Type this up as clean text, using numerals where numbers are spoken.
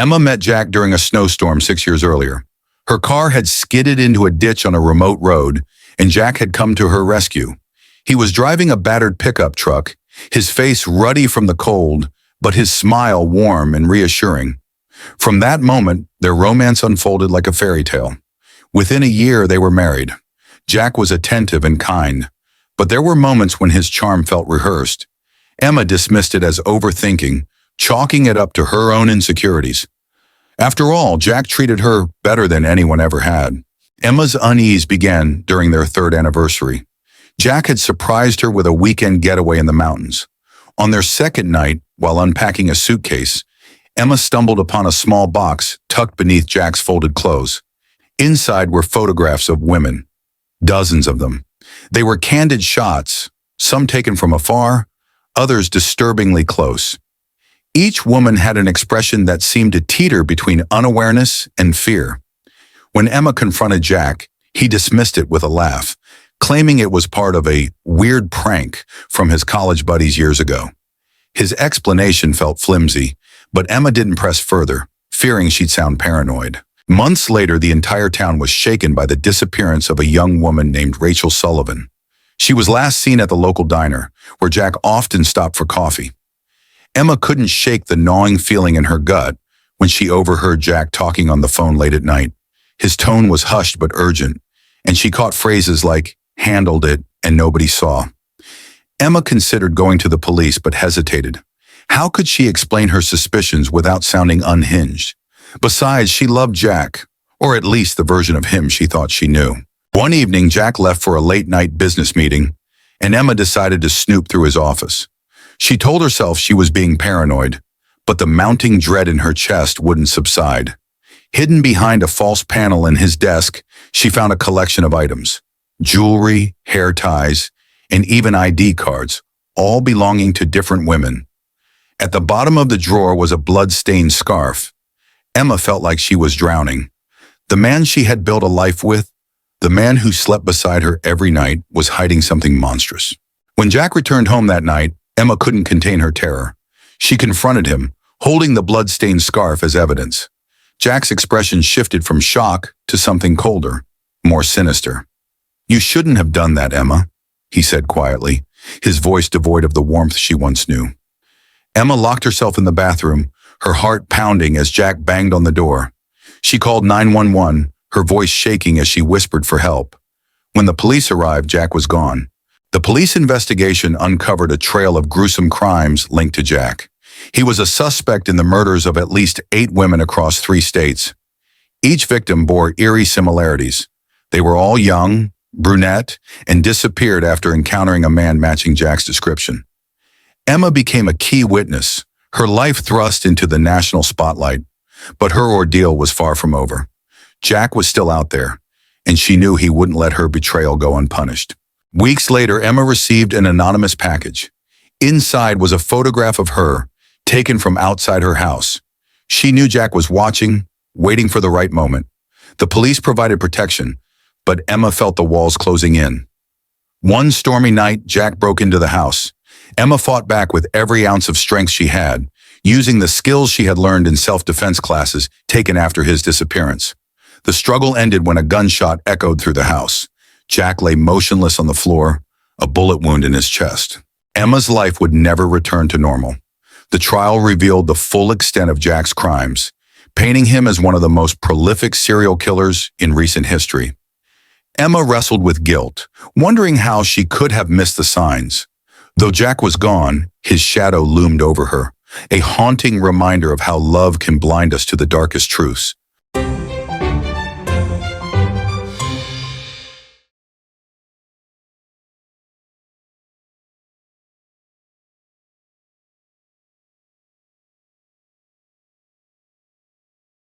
Emma met Jack during a snowstorm 6 years earlier. Her car had skidded into a ditch on a remote road, and Jack had come to her rescue. He was driving a battered pickup truck, his face ruddy from the cold, but his smile warm and reassuring. From that moment, their romance unfolded like a fairy tale. Within a year, they were married. Jack was attentive and kind, but there were moments when his charm felt rehearsed. Emma dismissed it as overthinking, chalking it up to her own insecurities. After all, Jack treated her better than anyone ever had. Emma's unease began during their third anniversary. Jack had surprised her with a weekend getaway in the mountains. On their second night, while unpacking a suitcase, Emma stumbled upon a small box tucked beneath Jack's folded clothes. Inside were photographs of women, dozens of them. They were candid shots, some taken from afar, others disturbingly close. Each woman had an expression that seemed to teeter between unawareness and fear. When Emma confronted Jack, he dismissed it with a laugh, claiming it was part of a weird prank from his college buddies years ago. His explanation felt flimsy, but Emma didn't press further, fearing she'd sound paranoid. Months later, the entire town was shaken by the disappearance of a young woman named Rachel Sullivan. She was last seen at the local diner, where Jack often stopped for coffee. Emma couldn't shake the gnawing feeling in her gut when she overheard Jack talking on the phone late at night. His tone was hushed but urgent, and she caught phrases like, "handled it," and "nobody saw." Emma considered going to the police but hesitated. How could she explain her suspicions without sounding unhinged? Besides, she loved Jack, or at least the version of him she thought she knew. One evening, Jack left for a late-night business meeting, and Emma decided to snoop through his office. She told herself she was being paranoid, but the mounting dread in her chest wouldn't subside. Hidden behind a false panel in his desk, she found a collection of items: jewelry, hair ties, and even ID cards, all belonging to different women. At the bottom of the drawer was a blood-stained scarf. Emma felt like she was drowning. The man she had built a life with, the man who slept beside her every night, was hiding something monstrous. When Jack returned home that night, Emma couldn't contain her terror. She confronted him, holding the blood-stained scarf as evidence. Jack's expression shifted from shock to something colder, more sinister. "You shouldn't have done that, Emma," he said quietly, his voice devoid of the warmth she once knew. Emma locked herself in the bathroom, her heart pounding as Jack banged on the door. She called 911, her voice shaking as she whispered for help. When the police arrived, Jack was gone. The police investigation uncovered a trail of gruesome crimes linked to Jack. He was a suspect in the murders of at least 8 women across 3 states. Each victim bore eerie similarities. They were all young, brunette, and disappeared after encountering a man matching Jack's description. Emma became a key witness, her life thrust into the national spotlight, but her ordeal was far from over. Jack was still out there, and she knew he wouldn't let her betrayal go unpunished. Weeks later, Emma received an anonymous package. Inside was a photograph of her, taken from outside her house. She knew Jack was watching, waiting for the right moment. The police provided protection, but Emma felt the walls closing in. One stormy night, Jack broke into the house. Emma fought back with every ounce of strength she had, using the skills she had learned in self-defense classes taken after his disappearance. The struggle ended when a gunshot echoed through the house. Jack lay motionless on the floor, a bullet wound in his chest. Emma's life would never return to normal. The trial revealed the full extent of Jack's crimes, painting him as one of the most prolific serial killers in recent history. Emma wrestled with guilt, wondering how she could have missed the signs. Though Jack was gone, his shadow loomed over her, a haunting reminder of how love can blind us to the darkest truths.